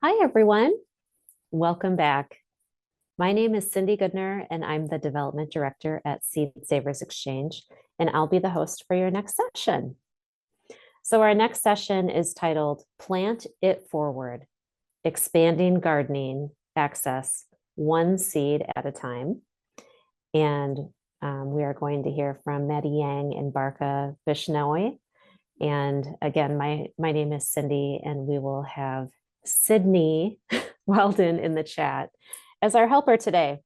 Hi, everyone. Welcome back. My name is Cindy Goodner, and I'm the Development Director at Seed Savers Exchange, and I'll be the host for your next session. So our next session is titled Plant It Forward, Expanding Gardening Access One Seed at a Time. And we are going to hear from Maddie Yang and Barkha Bishnoi. And again, my name is Cindy, and we will have Sydney Weldon in the chat as our helper today.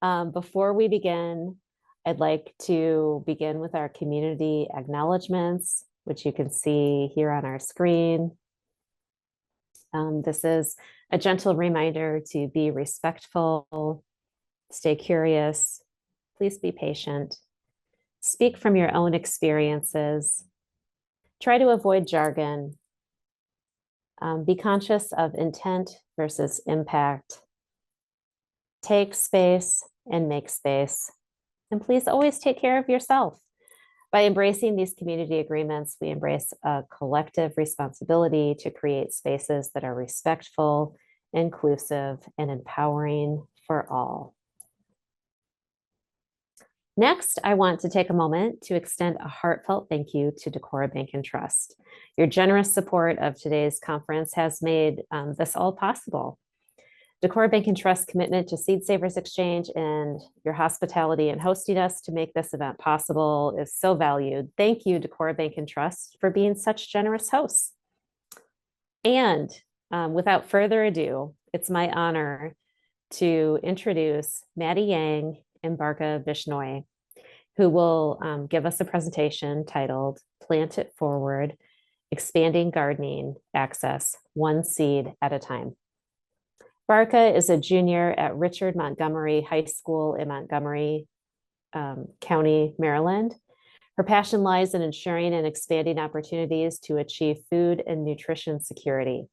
Before we begin, I'd like to begin with our community acknowledgements, which you can see here on our screen. This is a gentle reminder to be respectful, stay curious, please be patient, speak from your own experiences, try to avoid jargon, be conscious of intent versus impact, take space and make space, and please always take care of yourself. By embracing these community agreements, we embrace a collective responsibility to create spaces that are respectful, inclusive, and empowering for all. Next, I want to take a moment to extend a heartfelt thank you to Decorah Bank and Trust. Your generous support of today's conference has made this all possible. Decorah Bank and Trust's commitment to Seed Savers Exchange and your hospitality and hosting us to make this event possible is so valued. Thank you, Decorah Bank and Trust, for being such generous hosts. And without further ado, it's my honor to introduce Maddie Yang and Barkha Bishnoi, who will give us a presentation titled Plant It Forward, Expanding Gardening Access One Seed at a Time. Barkha is a junior at Richard Montgomery High School in Montgomery County, Maryland. Her passion lies in ensuring and expanding opportunities to achieve food and nutrition security.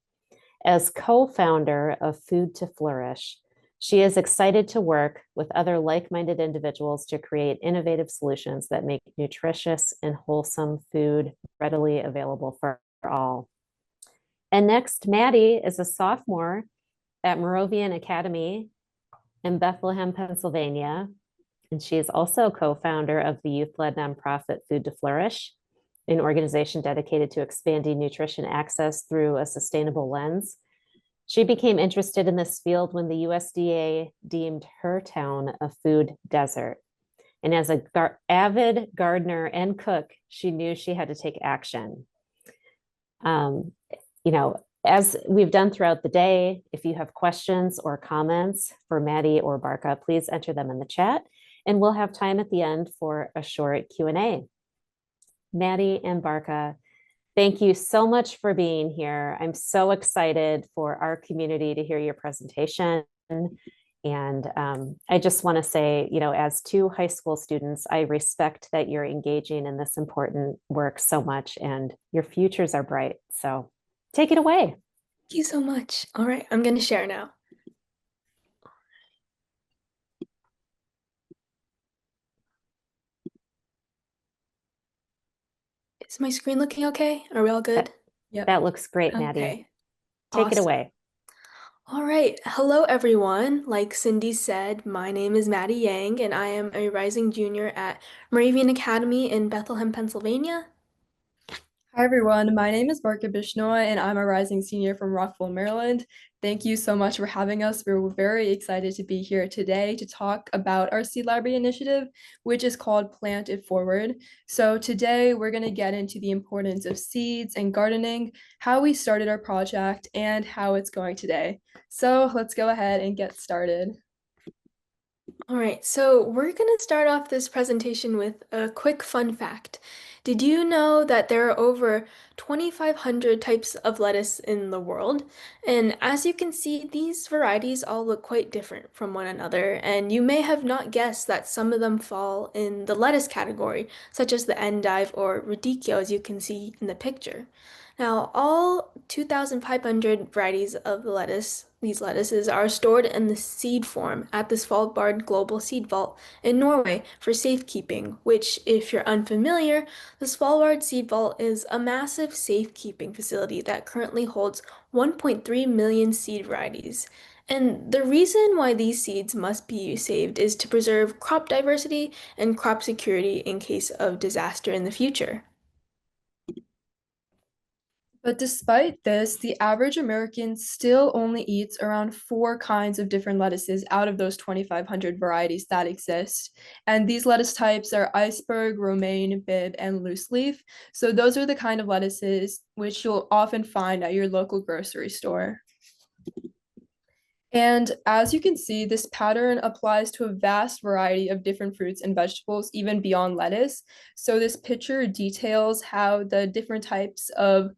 As co-founder of Food to Flourish, she is excited to work with other like-minded individuals to create innovative solutions that make nutritious and wholesome food readily available for all. And next, Maddie is a sophomore at Moravian Academy in Bethlehem, Pennsylvania. And she is also co-founder of the youth-led nonprofit Food to Flourish, an organization dedicated to expanding nutrition access through a sustainable lens. She became interested in this field when the USDA deemed her town a food desert. And as an avid gardener and cook, she knew she had to take action. As we've done throughout the day, if you have questions or comments for Maddie or Barkha, please enter them in the chat, and we'll have time at the end for a short Q&A. Maddie and Barkha, thank you so much for being here. I'm so excited for our community to hear your presentation. And I just want to say, as two high school students, I respect that you're engaging in this important work so much, and your futures are bright. So take it away. Thank you so much. All right, I'm going to share now. Is my screen looking okay? Are we all good? That looks great, Maddie. Okay. Take it away. All right. Hello, everyone. Like Cindy said, my name is Maddie Yang, and I am a rising junior at Moravian Academy in Bethlehem, Pennsylvania. Hi, everyone. My name is Barkha Bishnoi, and I'm a rising senior from Rockville, Maryland. Thank you so much for having us. We're very excited to be here today to talk about our Seed Library initiative, which is called Plant It Forward. So today we're going to get into the importance of seeds and gardening, how we started our project, and how it's going today. So let's go ahead and get started. All right, so we're going to start off this presentation with a quick fun fact. Did you know that there are over 2,500 types of lettuce in the world? And as you can see, these varieties all look quite different from one another, and you may have not guessed that some of them fall in the lettuce category, such as the endive or radicchio, as you can see in the picture. Now, all 2,500 varieties of these lettuces are stored in the seed form at the Svalbard Global Seed Vault in Norway for safekeeping, which, if you're unfamiliar, the Svalbard Seed Vault is a massive safekeeping facility that currently holds 1.3 million seed varieties. And the reason why these seeds must be saved is to preserve crop diversity and crop security in case of disaster in the future. But despite this, the average American still only eats around 4 kinds of different lettuces out of those 2,500 varieties that exist. And these lettuce types are iceberg, romaine, Bibb, and loose leaf. So those are the kind of lettuces which you'll often find at your local grocery store. And as you can see, this pattern applies to a vast variety of different fruits and vegetables, even beyond lettuce. So this picture details how the different types of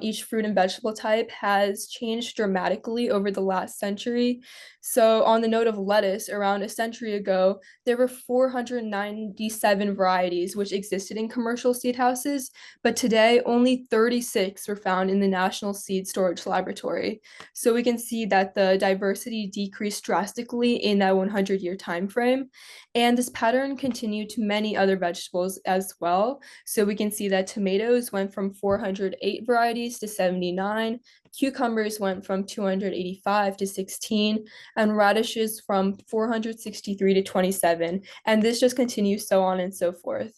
each fruit and vegetable type has changed dramatically over the last century. So on the note of lettuce, around a century ago, there were 497 varieties which existed in commercial seed houses, but today only 36 were found in the National Seed Storage Laboratory. So we can see that the diversity decreased drastically in that 100-year time frame. And this pattern continued to many other vegetables as well. So we can see that tomatoes went from 408 varieties to 79, cucumbers went from 285 to 16, and radishes from 463 to 27. And this just continues so on and so forth.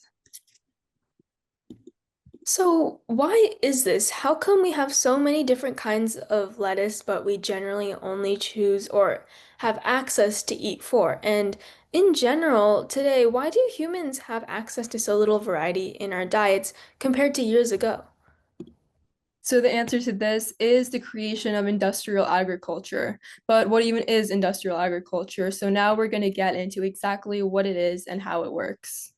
So, why is this? How come we have so many different kinds of lettuce, but we generally only choose or have access to eat four? And in general, today, why do humans have access to so little variety in our diets compared to years ago? So the answer to this is the creation of industrial agriculture. But what even is industrial agriculture? So now we're going to get into exactly what it is and how it works.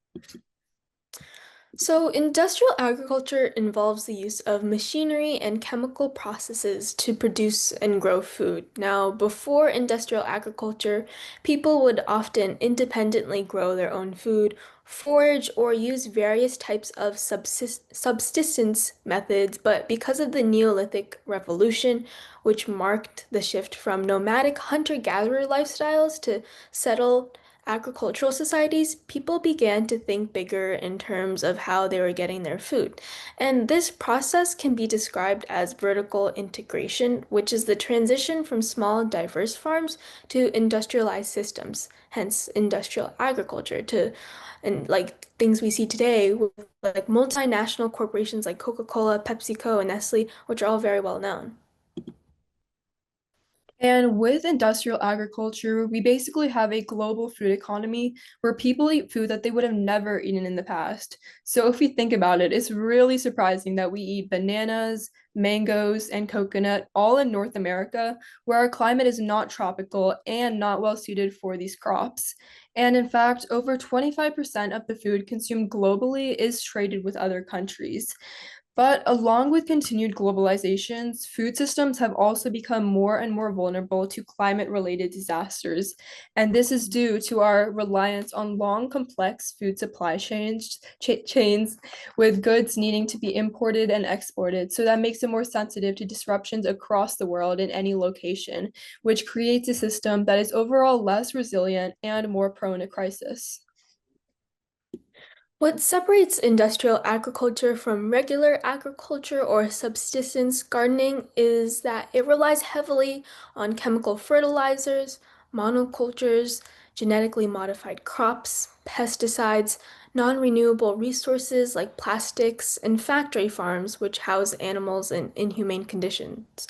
So, industrial agriculture involves the use of machinery and chemical processes to produce and grow food. Now, before industrial agriculture, people would often independently grow their own food, forage, or use various types of subsistence methods. But because of the Neolithic Revolution, which marked the shift from nomadic hunter-gatherer lifestyles to settled agricultural societies, people began to think bigger in terms of how they were getting their food. And this process can be described as vertical integration, which is the transition from small, diverse farms to industrialized systems, hence industrial agriculture, to and like things we see today with like multinational corporations like Coca-Cola, PepsiCo, and Nestle, which are all very well known. And with industrial agriculture, we basically have a global food economy where people eat food that they would have never eaten in the past. So if we think about it, it's really surprising that we eat bananas, mangoes, and coconut all in North America, where our climate is not tropical and not well suited for these crops. And in fact, over 25% of the food consumed globally is traded with other countries. But along with continued globalizations, food systems have also become more and more vulnerable to climate-related disasters. And this is due to our reliance on long, complex food supply chains with goods needing to be imported and exported. So that makes it more sensitive to disruptions across the world in any location, which creates a system that is overall less resilient and more prone to crisis. What separates industrial agriculture from regular agriculture or subsistence gardening is that it relies heavily on chemical fertilizers, monocultures, genetically modified crops, pesticides, non-renewable resources like plastics, and factory farms which house animals in inhumane conditions,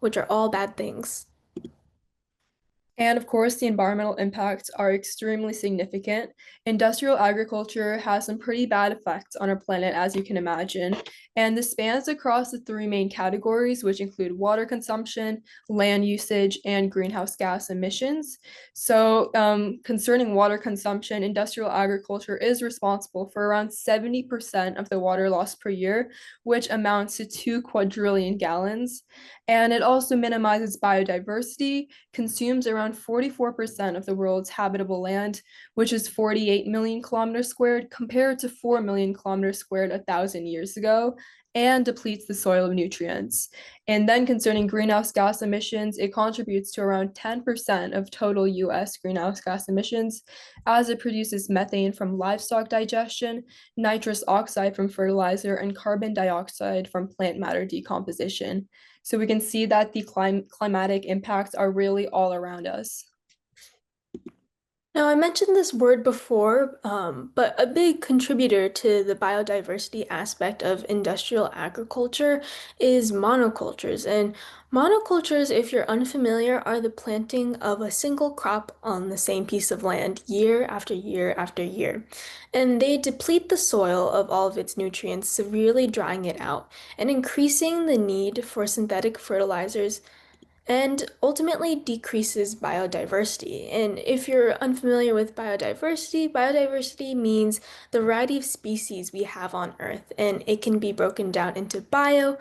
which are all bad things. And of course, the environmental impacts are extremely significant. Industrial agriculture has some pretty bad effects on our planet, as you can imagine. And this spans across the 3 main categories, which include water consumption, land usage, and greenhouse gas emissions. So, concerning water consumption, industrial agriculture is responsible for around 70% of the water loss per year, which amounts to 2 quadrillion gallons. And it also minimizes biodiversity, consumes around 44% of the world's habitable land, which is 48 million kilometers squared, compared to 4 million kilometers squared 1,000 years ago. and depletes the soil of nutrients. And then concerning greenhouse gas emissions, it contributes to around 10% of total US greenhouse gas emissions, as it produces methane from livestock digestion, nitrous oxide from fertilizer, and carbon dioxide from plant matter decomposition. So we can see that the climatic impacts are really all around us. Now, I mentioned this word before, but a big contributor to the biodiversity aspect of industrial agriculture is monocultures. And monocultures, if you're unfamiliar, are the planting of a single crop on the same piece of land year after year after year. And they deplete the soil of all of its nutrients, severely drying it out and increasing the need for synthetic fertilizers and ultimately decreases biodiversity. And if you're unfamiliar with biodiversity, biodiversity means the variety of species we have on Earth, and it can be broken down into bio,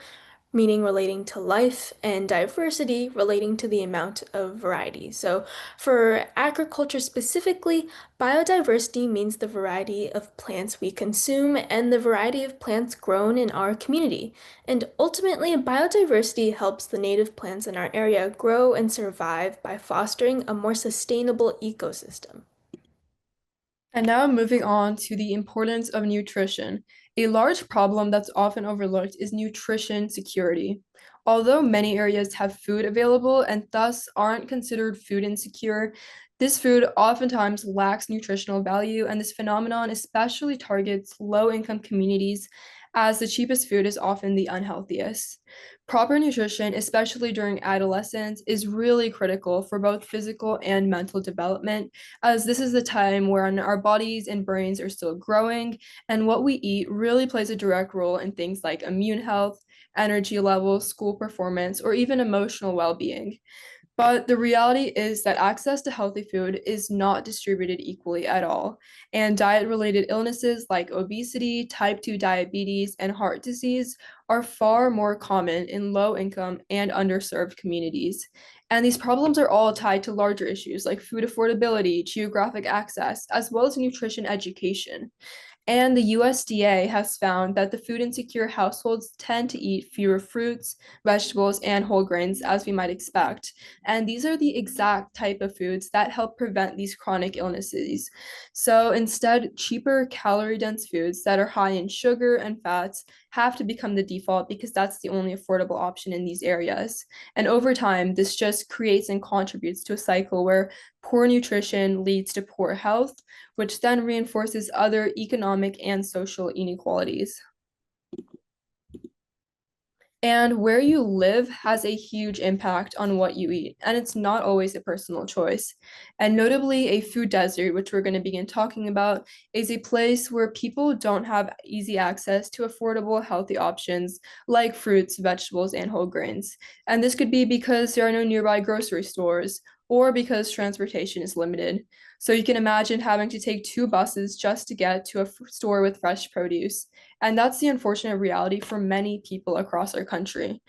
meaning relating to life, and diversity relating to the amount of variety. So for agriculture specifically, biodiversity means the variety of plants we consume and the variety of plants grown in our community. And ultimately, biodiversity helps the native plants in our area grow and survive by fostering a more sustainable ecosystem. And now moving on to the importance of nutrition. A large problem that's often overlooked is nutrition security. Although many areas have food available and thus aren't considered food insecure, this food oftentimes lacks nutritional value, and this phenomenon especially targets low-income communities as the cheapest food is often the unhealthiest. Proper nutrition, especially during adolescence, is really critical for both physical and mental development, as this is the time when our bodies and brains are still growing, and what we eat really plays a direct role in things like immune health, energy levels, school performance, or even emotional well-being. But the reality is that access to healthy food is not distributed equally at all, and diet-related illnesses like obesity, type 2 diabetes, and heart disease are far more common in low-income and underserved communities. And these problems are all tied to larger issues like food affordability, geographic access, as well as nutrition education. And the USDA has found that the food insecure households tend to eat fewer fruits, vegetables, and whole grains, as we might expect. And these are the exact type of foods that help prevent these chronic illnesses. So instead, cheaper calorie dense foods that are high in sugar and fats have to become the default because that's the only affordable option in these areas. And over time, this just creates and contributes to a cycle where poor nutrition leads to poor health, which then reinforces other economic and social inequalities. And where you live has a huge impact on what you eat, and it's not always a personal choice. And notably, a food desert, which we're going to begin talking about, is a place where people don't have easy access to affordable, healthy options like fruits, vegetables, and whole grains. And this could be because there are no nearby grocery stores or because transportation is limited. So you can imagine having to take 2 buses just to get to a store with fresh produce. And that's the unfortunate reality for many people across our country.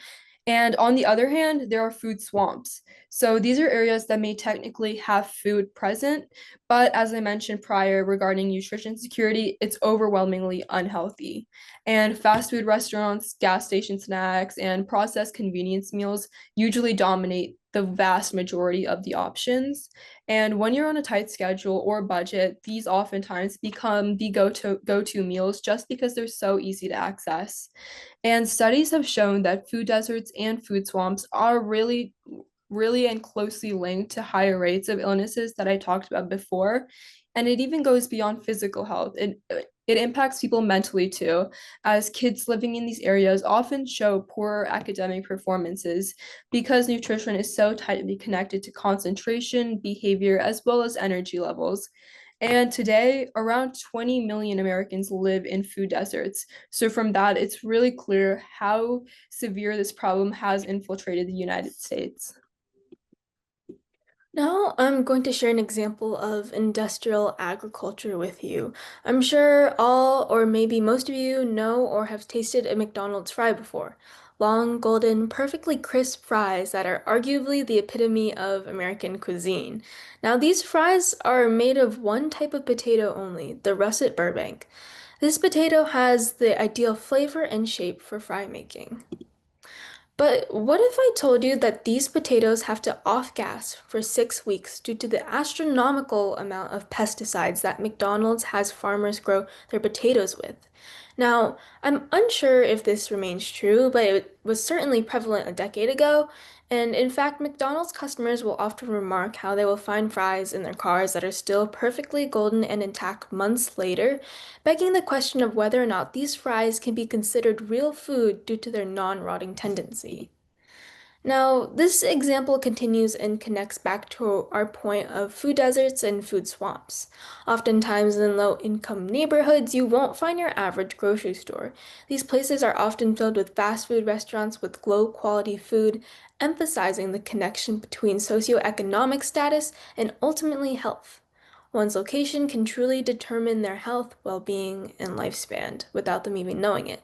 And on the other hand, there are food swamps. So these are areas that may technically have food present, but as I mentioned prior regarding nutrition security, it's overwhelmingly unhealthy. And fast food restaurants, gas station snacks, and processed convenience meals usually dominate the vast majority of the options. And when you're on a tight schedule or budget, these oftentimes become the go-to meals just because they're so easy to access. And studies have shown that food deserts and food swamps are really and closely linked to higher rates of illnesses that I talked about before. And it even goes beyond physical health. It impacts people mentally too, as kids living in these areas often show poor academic performances because nutrition is so tightly connected to concentration, behavior, as well as energy levels. And today, around 20 million Americans live in food deserts. So from that, it's really clear how severe this problem has infiltrated the United States. Now I'm going to share an example of industrial agriculture with you. I'm sure all or maybe most of you know or have tasted a McDonald's fry before. Long, golden, perfectly crisp fries that are arguably the epitome of American cuisine. Now these fries are made of one type of potato only, the russet Burbank. This potato has the ideal flavor and shape for fry making. But what if I told you that these potatoes have to off-gas for 6 weeks due to the astronomical amount of pesticides that McDonald's has farmers grow their potatoes with? Now, I'm unsure if this remains true, but it was certainly prevalent a decade ago. And in fact, McDonald's customers will often remark how they will find fries in their cars that are still perfectly golden and intact months later, begging the question of whether or not these fries can be considered real food due to their non-rotting tendency. Now, this example continues and connects back to our point of food deserts and food swamps. Oftentimes, in low income neighborhoods, you won't find your average grocery store. These places are often filled with fast food restaurants with low quality food, emphasizing the connection between socioeconomic status and ultimately health. One's location can truly determine their health, well being, and lifespan without them even knowing it.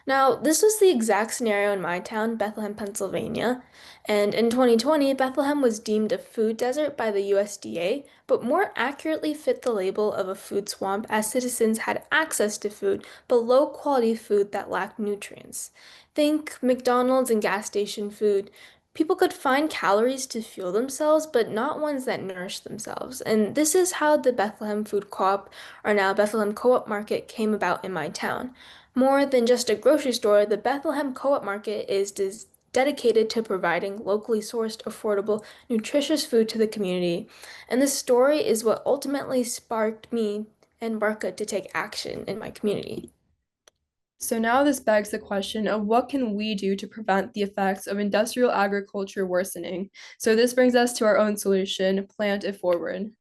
Now, this was the exact scenario in my town, Bethlehem, Pennsylvania. And in 2020, Bethlehem was deemed a food desert by the USDA, but more accurately fit the label of a food swamp as citizens had access to food, but low quality food that lacked nutrients. Think McDonald's and gas station food. People could find calories to fuel themselves, but not ones that nourish themselves. And this is how the Bethlehem Food Co-op, or now Bethlehem Co-op Market, came about in my town. More than just a grocery store, the Bethlehem Co-op Market is dedicated to providing locally sourced, affordable, nutritious food to the community. And this story is what ultimately sparked me and Barkha to take action in my community. So now this begs the question of what can we do to prevent the effects of industrial agriculture worsening? So this brings us to our own solution, plant it forward.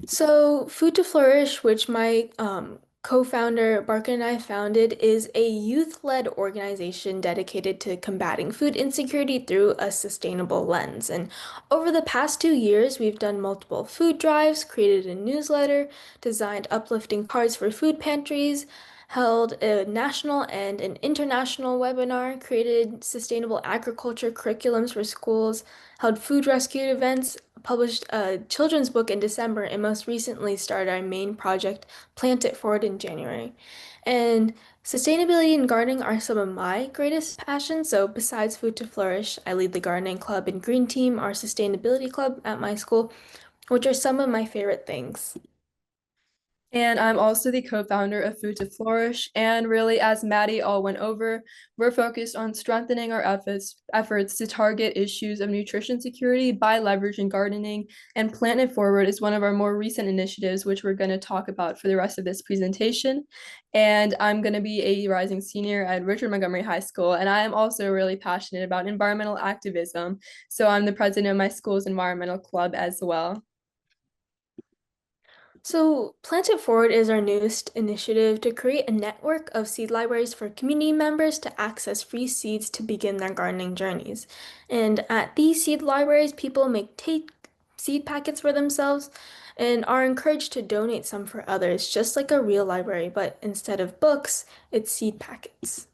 So, Food to Flourish, which my co-founder Barkha and I founded, is a youth-led organization dedicated to combating food insecurity through a sustainable lens. And over the past 2 years, we've done multiple food drives, created a newsletter, designed uplifting cards for food pantries, held a national and an international webinar, created sustainable agriculture curriculums for schools, held food rescue events, published a children's book in December, and most recently started our main project, Plant It Forward, in January. And sustainability and gardening are some of my greatest passions. So besides Food to Flourish, I lead the gardening club and green team, our sustainability club at my school, which are some of my favorite things. And I'm also the co-founder of Food to Flourish. And really, as Maddie all went over, we're focused on strengthening our efforts to target issues of nutrition security by leveraging gardening. And Plant It Forward is one of our more recent initiatives, which we're going to talk about for the rest of this presentation. And I'm going to be a rising senior at Richard Montgomery High School. And I am also really passionate about environmental activism. So I'm the president of my school's environmental club as well. So, Plant It Forward is our newest initiative to create a network of seed libraries for community members to access free seeds to begin their gardening journeys. And at these seed libraries, people take seed packets for themselves and are encouraged to donate some for others, just like a real library, but instead of books, it's seed packets.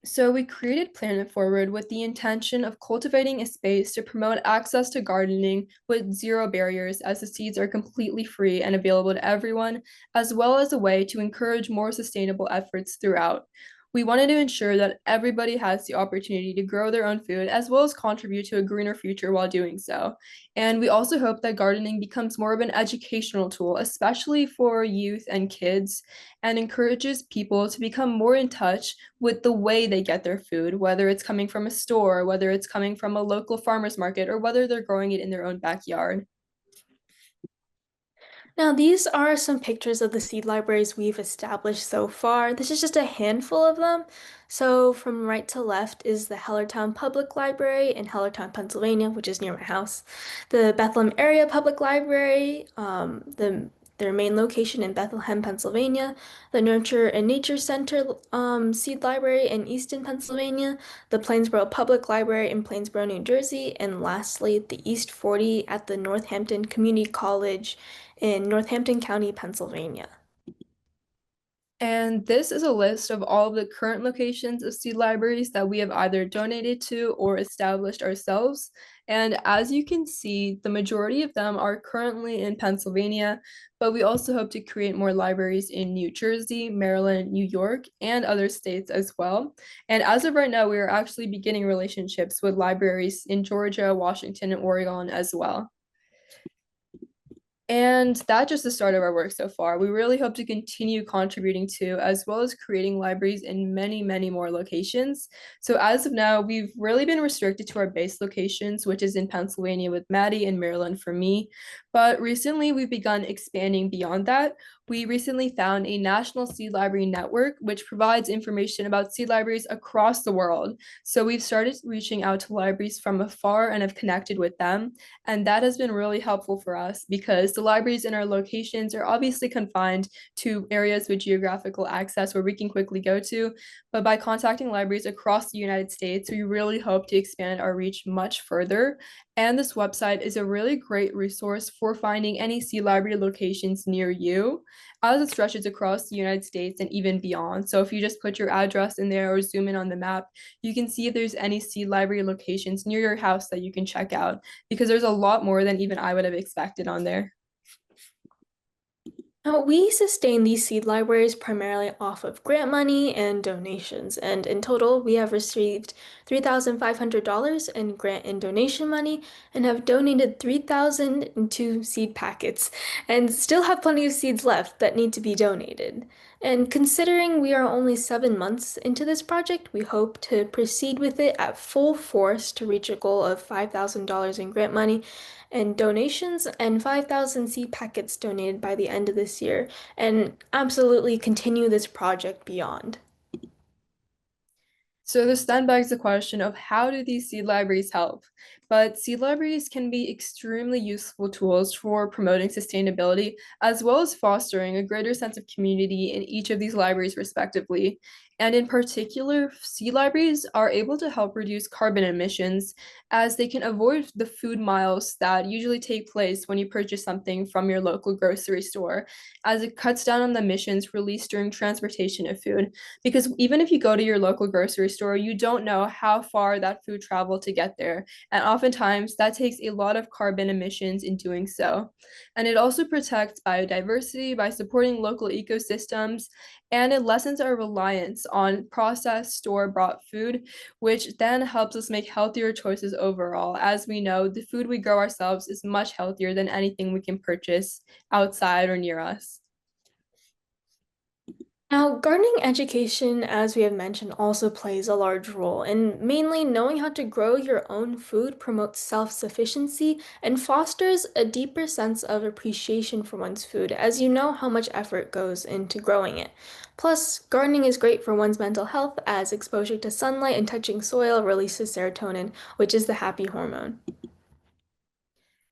So we created Plant It Forward with the intention of cultivating a space to promote access to gardening with zero barriers, as the seeds are completely free and available to everyone, as well as a way to encourage more sustainable efforts throughout. We wanted to ensure that everybody has the opportunity to grow their own food as well as contribute to a greener future while doing so. And we also hope that gardening becomes more of an educational tool, especially for youth and kids, and encourages people to become more in touch with the way they get their food, whether it's coming from a store, whether it's coming from a local farmer's market, or whether they're growing it in their own backyard. Now, these are some pictures of the seed libraries we've established so far. This is just a handful of them. So from right to left is the Hellertown Public Library in Hellertown, Pennsylvania, which is near my house. The Bethlehem Area Public Library, their main location in Bethlehem, Pennsylvania. The Nurture and Nature Center Seed Library in Easton, Pennsylvania. The Plainsboro Public Library in Plainsboro, New Jersey. And lastly, the East 40 at the Northampton Community College in Northampton County, Pennsylvania. And this is a list of all of the current locations of seed libraries that we have either donated to or established ourselves. And as you can see, the majority of them are currently in Pennsylvania, but we also hope to create more libraries in New Jersey, Maryland, New York, and other states as well. And as of right now, we are actually beginning relationships with libraries in Georgia, Washington, and Oregon as well. And that's just the start of our work so far. We really hope to continue contributing to, as well as creating libraries in many, many more locations. So as of now, we've really been restricted to our base locations, which is in Pennsylvania with Maddie and Maryland for me. But recently we've begun expanding beyond that. We recently found a national seed library network, which provides information about seed libraries across the world. So we've started reaching out to libraries from afar and have connected with them. And that has been really helpful for us because the libraries in our locations are obviously confined to areas with geographical access where we can quickly go to. But by contacting libraries across the United States, we really hope to expand our reach much further. And this website is a really great resource for finding any seed library locations near you, as it stretches across the United States and even beyond. So if you just put your address in there or zoom in on the map, you can see if there's any seed library locations near your house that you can check out, because there's a lot more than even I would have expected on there. Now, we sustain these seed libraries primarily off of grant money and donations, and in total, we have received $3,500 in grant and donation money and have donated 3,002 seed packets, and still have plenty of seeds left that need to be donated. And considering we are only 7 months into this project, we hope to proceed with it at full force to reach a goal of $5,000 in grant money and donations and 5,000 seed packets donated by the end of this year, and absolutely continue this project beyond. So this then begs the question of how do these seed libraries help? But seed libraries can be extremely useful tools for promoting sustainability, as well as fostering a greater sense of community in each of these libraries respectively. And in particular, seed libraries are able to help reduce carbon emissions, as they can avoid the food miles that usually take place when you purchase something from your local grocery store, as it cuts down on the emissions released during transportation of food. Because even if you go to your local grocery store, you don't know how far that food traveled to get there. And oftentimes that takes a lot of carbon emissions in doing so. And it also protects biodiversity by supporting local ecosystems, and it lessens our reliance on processed store-bought food, which then helps us make healthier choices overall. As we know, the food we grow ourselves is much healthier than anything we can purchase outside or near us. Now, gardening education, as we have mentioned, also plays a large role, and mainly knowing how to grow your own food promotes self-sufficiency and fosters a deeper sense of appreciation for one's food, as you know how much effort goes into growing it. Plus, gardening is great for one's mental health, as exposure to sunlight and touching soil releases serotonin, which is the happy hormone.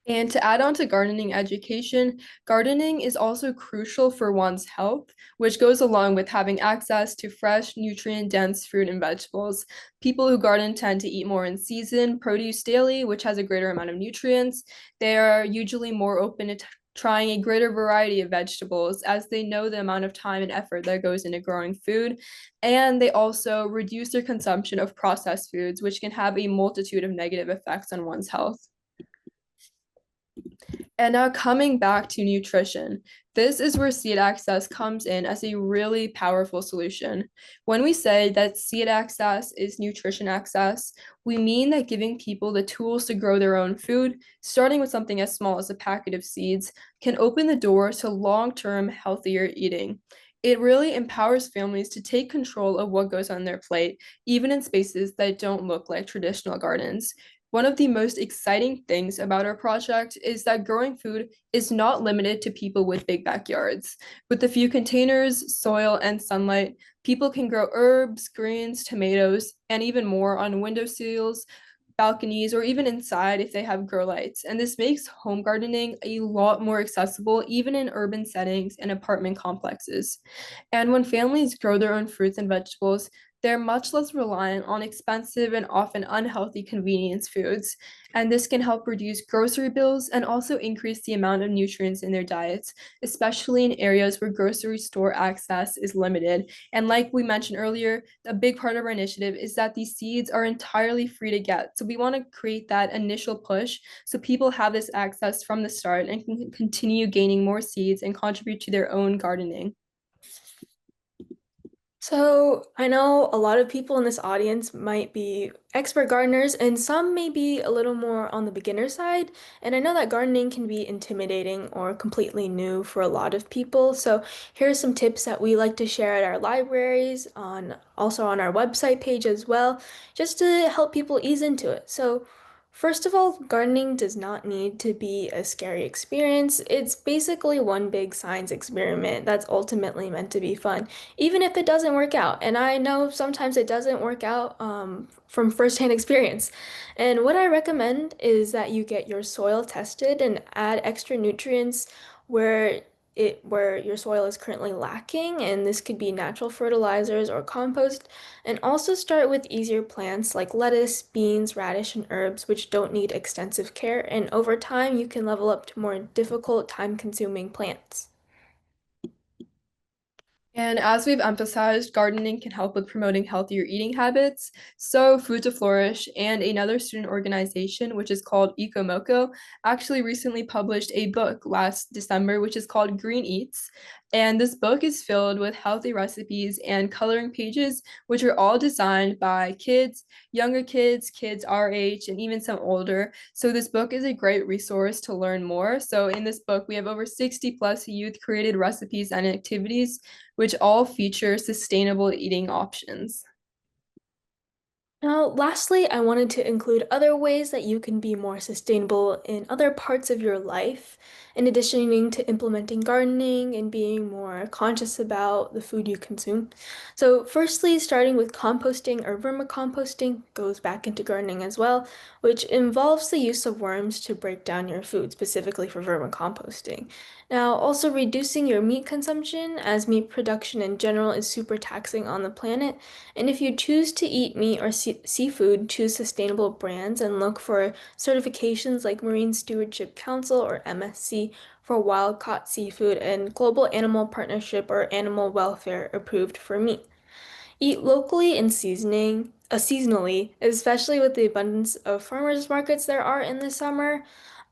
And to add on to gardening education, gardening is also crucial for one's health, which goes along with having access to fresh, nutrient-dense fruit and vegetables. People who garden tend to eat more in season produce daily, which has a greater amount of nutrients. They are usually more open to trying a greater variety of vegetables, as they know the amount of time and effort that goes into growing food. And they also reduce their consumption of processed foods, which can have a multitude of negative effects on one's health. And now coming back to nutrition, this is where seed access comes in as a really powerful solution. When we say that seed access is nutrition access, we mean that giving people the tools to grow their own food, starting with something as small as a packet of seeds, can open the door to long-term healthier eating. It really empowers families to take control of what goes on their plate, even in spaces that don't look like traditional gardens. One of the most exciting things about our project is that growing food is not limited to people with big backyards. With a few containers, soil, and sunlight, people can grow herbs, greens, tomatoes, and even more on windowsills, balconies, or even inside if they have grow lights. And this makes home gardening a lot more accessible, even in urban settings and apartment complexes. And when families grow their own fruits and vegetables, they're much less reliant on expensive and often unhealthy convenience foods, and this can help reduce grocery bills and also increase the amount of nutrients in their diets, especially in areas where grocery store access is limited. And like we mentioned earlier, a big part of our initiative is that these seeds are entirely free to get. So we want to create that initial push so people have this access from the start and can continue gaining more seeds and contribute to their own gardening. So I know a lot of people in this audience might be expert gardeners, and some may be a little more on the beginner side. And I know that gardening can be intimidating or completely new for a lot of people. So here are some tips that we like to share at our libraries, also on our website page as well, just to help people ease into it. So first of all, gardening does not need to be a scary experience. It's basically one big science experiment that's ultimately meant to be fun, even if it doesn't work out. And I know sometimes it doesn't work out from firsthand experience. And what I recommend is that you get your soil tested and add extra nutrients where your soil is currently lacking, and this could be natural fertilizers or compost. And also start with easier plants like lettuce, beans, radish, and herbs, which don't need extensive care. And over time, you can level up to more difficult, time-consuming plants. And as we've emphasized, gardening can help with promoting healthier eating habits. So Food to Flourish and another student organization, which is called EcoMoco, actually recently published a book last December, which is called Green Eats. And this book is filled with healthy recipes and coloring pages, which are all designed by kids, younger kids, kids our age, and even some older. So this book is a great resource to learn more. So in this book, we have over 60 plus youth created recipes and activities which all feature sustainable eating options. Now, lastly, I wanted to include other ways that you can be more sustainable in other parts of your life, in addition to implementing gardening and being more conscious about the food you consume. So, firstly, starting with composting or vermicomposting goes back into gardening as well, which involves the use of worms to break down your food, specifically for vermicomposting. Now, also reducing your meat consumption, as meat production in general is super taxing on the planet. And if you choose to eat meat or seafood, choose sustainable brands and look for certifications like Marine Stewardship Council or MSC for wild caught seafood and Global Animal Partnership or Animal Welfare approved for meat. Eat locally and seasonally, especially with the abundance of farmers markets there are in the summer.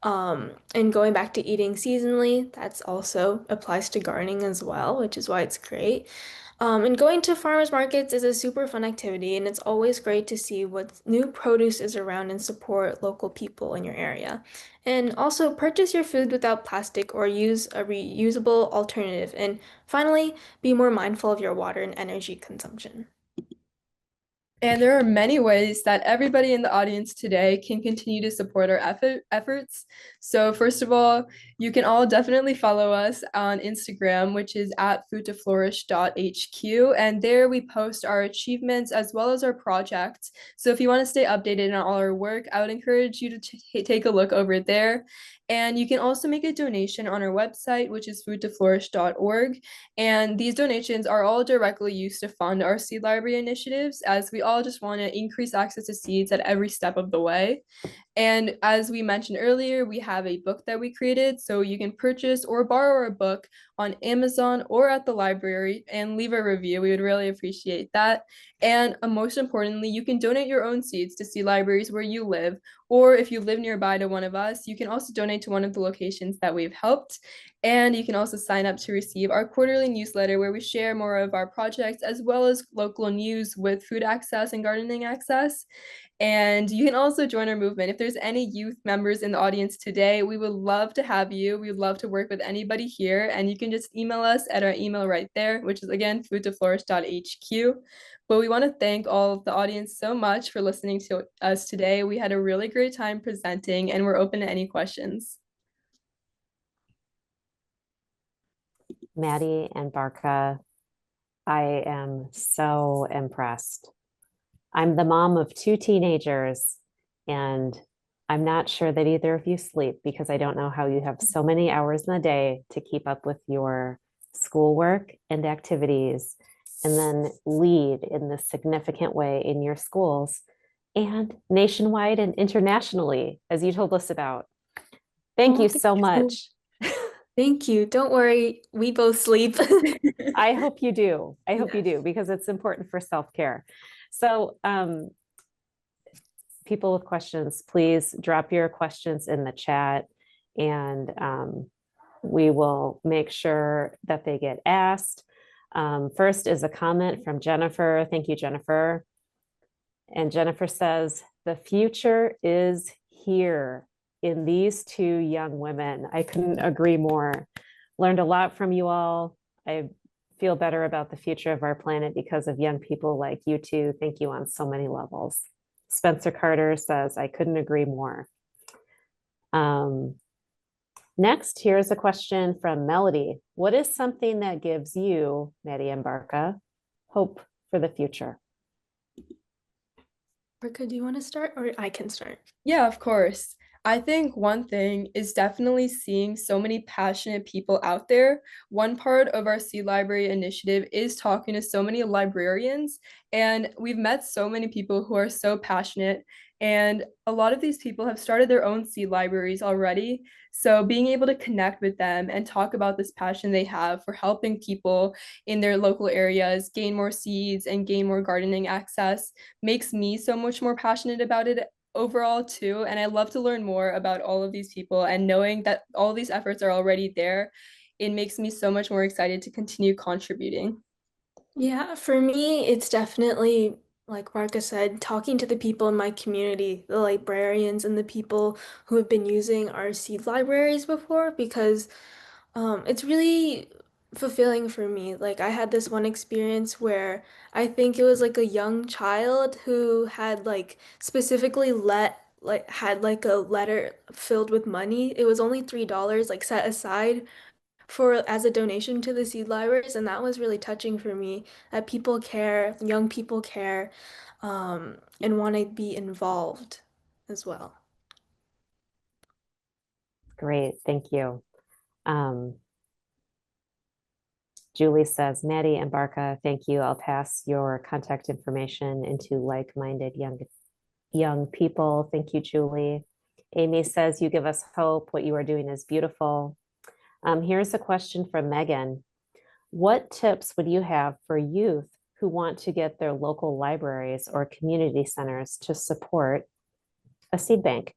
And going back to eating seasonally, that's also applies to gardening as well, which is why it's great. And going to farmers markets is a super fun activity, and it's always great to see what new produce is around and support local people in your area. And also purchase your food without plastic or use a reusable alternative. And finally, be more mindful of your water and energy consumption. And there are many ways that everybody in the audience today can continue to support our efforts. So first of all, you can all definitely follow us on Instagram, which is at foodtoflourish.hq. And there we post our achievements as well as our projects. So if you want to stay updated on all our work, I would encourage you to take a look over there. And you can also make a donation on our website, which is foodtoflourish.org. And these donations are all directly used to fund our seed library initiatives, as we all just want to increase access to seeds at every step of the way. And as we mentioned earlier, we have a book that we created, so you can purchase or borrow our book on Amazon or at the library and leave a review. We would really appreciate that. And most importantly, you can donate your own seeds to seed libraries where you live, or if you live nearby to one of us, you can also donate to one of the locations that we've helped. And you can also sign up to receive our quarterly newsletter where we share more of our projects as well as local news with food access and gardening access. And you can also join our movement. If there's any youth members in the audience today, we would love to have you. We would love to work with anybody here. And you can just email us at our email right there, which is again, foodtoflourish.hq. But we want to thank all of the audience so much for listening to us today. We had a really great time presenting, and we're open to any questions. Maddie and Barkha, I am so impressed. I'm the mom of 2 teenagers, and I'm not sure that either of you sleep because I don't know how you have so many hours in the day to keep up with your schoolwork and activities and then lead in this significant way in your schools and nationwide and internationally, as you told us about. Thank Oh, you thank so you. much. Thank you. Don't worry, we both sleep. I hope you do. I hope you Yes. do, because it's important for self-care. So, people with questions, please drop your questions in the chat, and we will make sure that they get asked. First is a comment from Jennifer. Thank you, Jennifer. And Jennifer says, the future is here in these two young women. I couldn't agree more. Learned a lot from you all. I feel better about the future of our planet because of young people like you two. Thank you on so many levels. Spencer Carter says, I couldn't agree more. Next, here's a question from Melody. What is something that gives you, Maddie and Barkha, hope for the future? Barkha, do you want to start, or I can start? Yeah, of course. I think one thing is definitely seeing so many passionate people out there. One part of our Seed Library initiative is talking to so many librarians, and we've met so many people who are so passionate. And a lot of these people have started their own seed libraries already. So being able to connect with them and talk about this passion they have for helping people in their local areas gain more seeds and gain more gardening access makes me so much more passionate about it overall too. And I love to learn more about all of these people, and knowing that all these efforts are already there, it makes me so much more excited to continue contributing. Yeah, for me, it's definitely, like Barkha said, talking to the people in my community, the librarians and the people who have been using our seed libraries before, because it's really fulfilling for me. Like, I had this one experience where I think it was like a young child who had like specifically had like a letter filled with money. It was only $3 like set aside for as a donation to the seed libraries, and that was really touching for me, that people care, young people care, and want to be involved as well. Great, thank you. Julie says, Maddie and Barkha, thank you. I'll pass your contact information into like-minded young people. Thank you, Julie. Amy says, you give us hope. What you are doing is beautiful. Here's a question from Megan. What tips would you have for youth who want to get their local libraries or community centers to support a seed bank?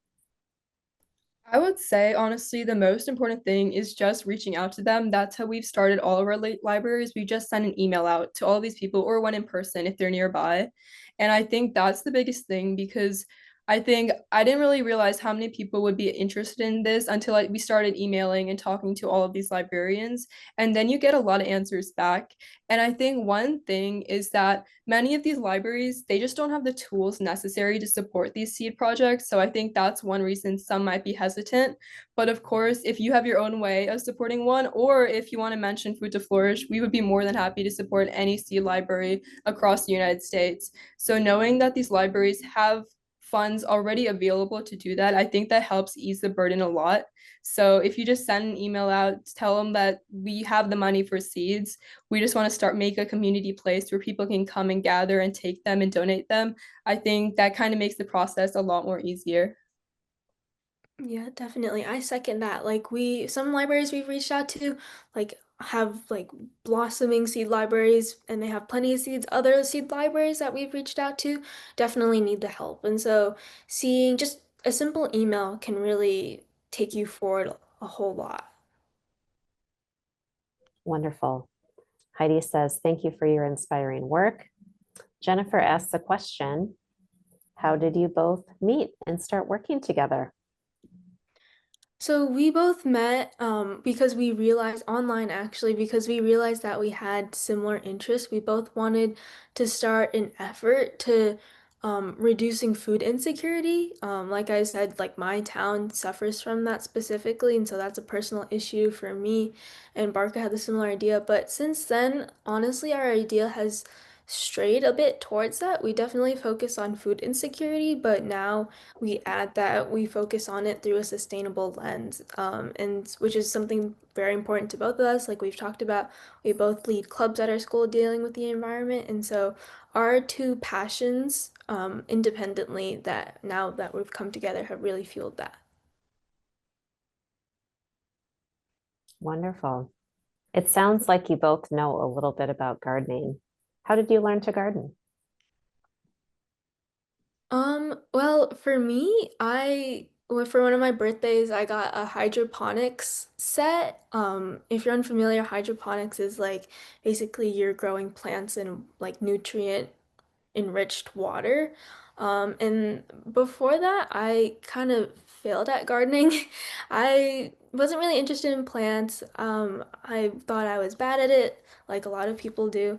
I would say, honestly, the most important thing is just reaching out to them. That's how we've started all of our libraries. We just send an email out to all these people, or one in person if they're nearby. And I think that's the biggest thing, because I think I didn't really realize how many people would be interested in this until we started emailing and talking to all of these librarians. And then you get a lot of answers back. And I think one thing is that many of these libraries, they just don't have the tools necessary to support these seed projects. So I think that's one reason some might be hesitant. But of course, if you have your own way of supporting one, or if you want to mention Food to Flourish, we would be more than happy to support any seed library across the United States. So knowing that these libraries have funds already available to do that, I think that helps ease the burden a lot. So if you just send an email out, tell them that we have the money for seeds. We just want to make a community place where people can come and gather and take them and donate them. I think that kind of makes the process a lot more easier. Yeah, definitely. I second that. Like some libraries we've reached out to, like have like blossoming seed libraries and they have plenty of seeds. Other seed libraries that we've reached out to definitely need the help. And so seeing just a simple email can really take you forward a whole lot. Wonderful. Heidi says, thank you for your inspiring work. Jennifer asks a question. How did you both meet and start working together? So we both met because we realized online actually, because we realized that we had similar interests. We both wanted to start an effort to reducing food insecurity. Like I said, like my town suffers from that specifically, and so that's a personal issue for me. And Barkha had a similar idea, but since then, honestly, our idea has strayed a bit towards that. We definitely focus on food insecurity, but now we add that we focus on it through a sustainable lens, and which is something very important to both of us. Like we've talked about, we both lead clubs at our school dealing with the environment, and so our two passions, independently, that now that we've come together, have really fueled that. Wonderful. It sounds like you both know a little bit about gardening. How did you learn to garden? Well, for me, for one of my birthdays, I got a hydroponics set. If you're unfamiliar, hydroponics is like basically you're growing plants in like nutrient enriched water. And before that, I kind of failed at gardening. I wasn't really interested in plants. I thought I was bad at it, like a lot of people do.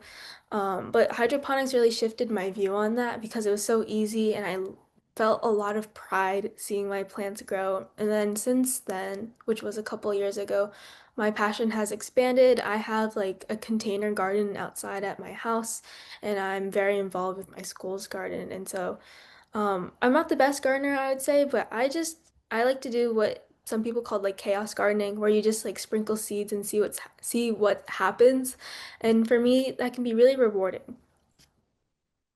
But hydroponics really shifted my view on that because it was so easy and I felt a lot of pride seeing my plants grow. And then since then, which was a couple years ago, my passion has expanded. I have like a container garden outside at my house and I'm very involved with my school's garden. And so I'm not the best gardener, I would say, but I like to do what some people call like chaos gardening, where you just like sprinkle seeds and see what happens. And for me, that can be really rewarding.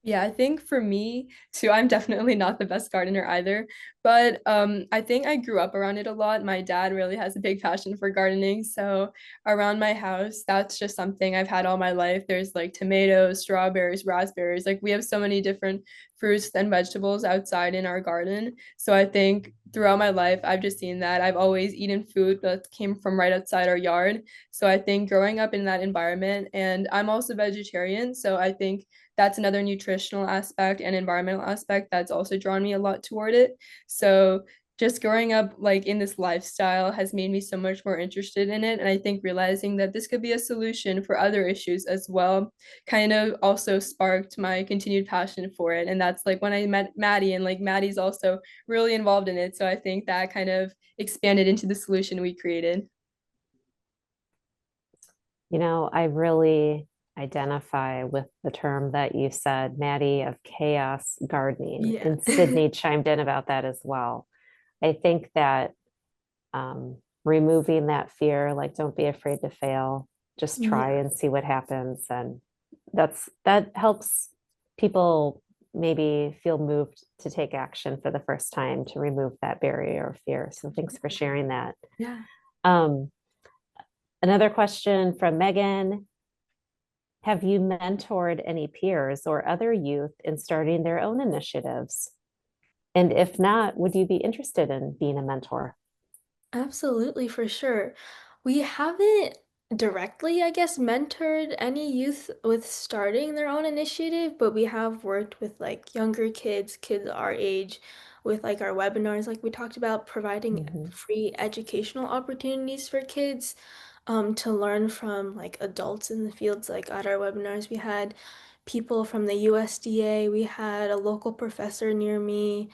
Yeah, I think for me too, I'm definitely not the best gardener either, but I think I grew up around it a lot. My dad really has a big passion for gardening, so around my house, that's just something I've had all my life. There's like tomatoes, strawberries, raspberries, like we have so many different fruits and vegetables outside in our garden. So I think throughout my life, I've just seen that. I've always eaten food that came from right outside our yard. So I think growing up in that environment, and I'm also vegetarian, so I think that's another nutritional aspect and environmental aspect that's also drawn me a lot toward it. So just growing up like in this lifestyle has made me so much more interested in it. And I think realizing that this could be a solution for other issues as well kind of also sparked my continued passion for it. And that's like when I met Maddie, and like Maddie's also really involved in it. So I think that kind of expanded into the solution we created. You know, I really identify with the term that you said, Maddie, of chaos gardening, Yeah. and Sydney chimed in about that as well. I think that removing that fear, like don't be afraid to fail, just try Yeah. and see what happens. And that helps people maybe feel moved to take action for the first time to remove that barrier or fear. So thanks for sharing that. Yeah. Um, Another question from Megan. Have you mentored any peers or other youth in starting their own initiatives? And if not, would you be interested in being a mentor? Absolutely, for sure. We haven't directly, I guess, mentored any youth with starting their own initiative, but we have worked with like younger kids, kids our age, with like our webinars, like we talked about, providing Mhm. free educational opportunities for kids, to learn from like adults in the fields. Like at our webinars, we had people from the USDA, we had a local professor near me,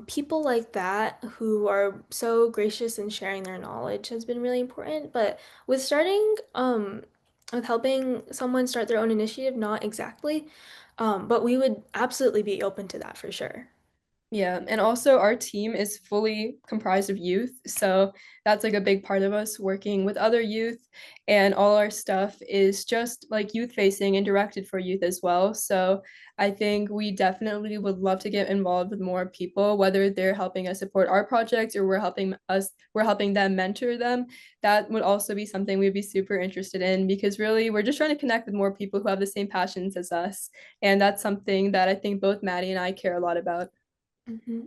people like that who are so gracious in sharing their knowledge has been really important. But with starting, with helping someone start their own initiative, not exactly, but we would absolutely be open to that for sure. Yeah, and also our team is fully comprised of youth. So that's like a big part of us working with other youth, and all our stuff is just like youth facing and directed for youth as well. So I think we definitely would love to get involved with more people, whether they're helping us support our projects or we're helping them mentor them. That would also be something we'd be super interested in, because really we're just trying to connect with more people who have the same passions as us. And that's something that I think both Maddie and I care a lot about. Hmm.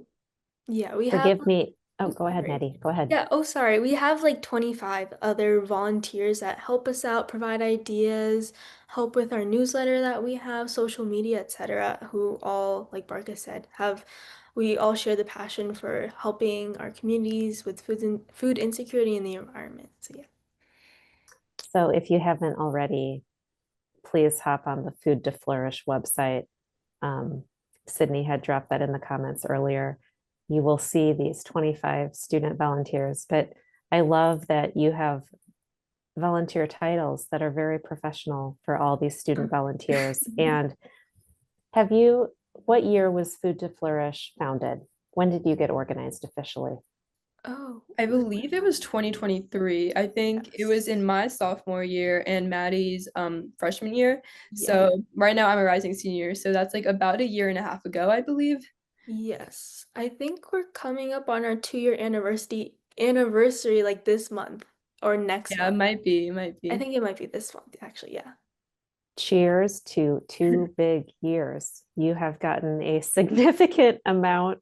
Yeah, we have. Forgive me. Oh, Oh, go ahead, sorry. Maddie. Go ahead. Yeah, oh, sorry. We have like 25 other volunteers that help us out, provide ideas, help with our newsletter that we have, social media, etc., who all, like Barkha said, we all share the passion for helping our communities with food insecurity in the environment. So yeah. So if you haven't already, please hop on the Food to Flourish website. Um, Sydney had dropped that in the comments earlier. You will see these 25 student volunteers, but I love that you have volunteer titles that are very professional for all these student volunteers. And what year was Food to Flourish founded? When did you get organized officially? Oh, I believe it was 2023. I think it was in my sophomore year and Maddie's freshman year. yeah. So right now I'm a rising senior. So that's like about a year and a half ago, I believe. Yes. I think we're coming up on our 2-year anniversary like this month or next Yeah, it month. might be. It might I be. think it might be this month, actually, yeah. Cheers to 2 big years. You have gotten a significant amount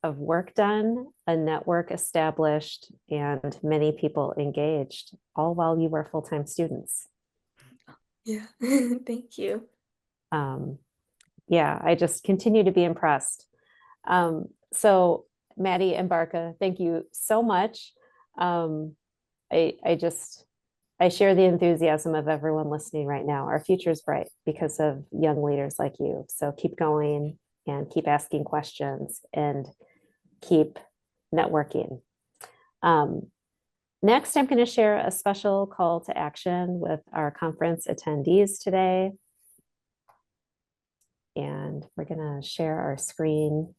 of work done, a network established, and many people engaged, all while you were full-time students. Yeah. Thank you. Yeah, I just continue to be impressed. So Maddie and Barkha, thank you so much. I share the enthusiasm of everyone listening right now. Our future is bright because of young leaders like you. So keep going and keep asking questions and keep networking. Next, I'm going to share a special call to action with our conference attendees today. And we're going to share our screen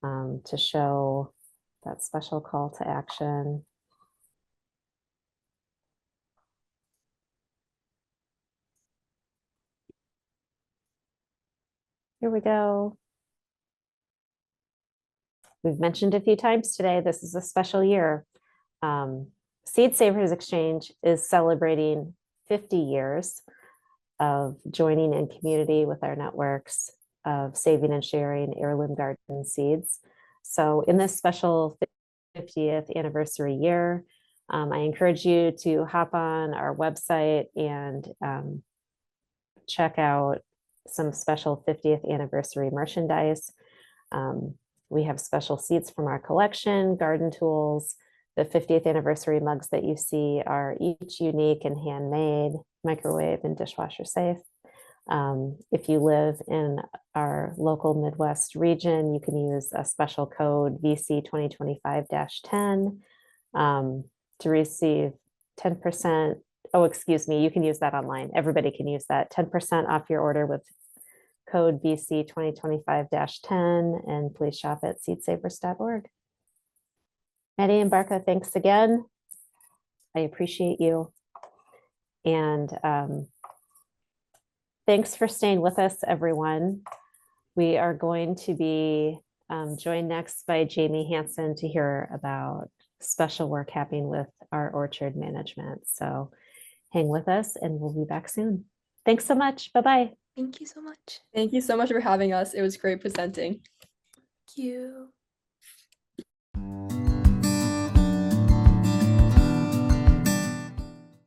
to show that special call to action. Here we go. We've mentioned a few times today, this is a special year. Seed Savers Exchange is celebrating 50 years of joining in community with our networks of saving and sharing heirloom garden seeds. So in this special 50th anniversary year, I encourage you to hop on our website and check out some special 50th anniversary merchandise. We have special seeds from our collection, garden tools. The 50th anniversary mugs that you see are each unique and handmade, microwave and dishwasher safe. If you live in our local Midwest region, you can use a special code VC 2025-10 to receive 10%. Oh, excuse me, you can use that online. Everybody can use that 10% off your order with code VC 2025-10, and please shop at seedsavers.org. Maddie and Barkha, thanks again. I appreciate you. And thanks for staying with us, everyone. We are going to be joined next by Jamie Hansen to hear about special work happening with our orchard management. So hang with us and we'll be back soon. Thanks so much. Bye-bye. Thank you so much. Thank you so much for having us. It was great presenting. Thank you.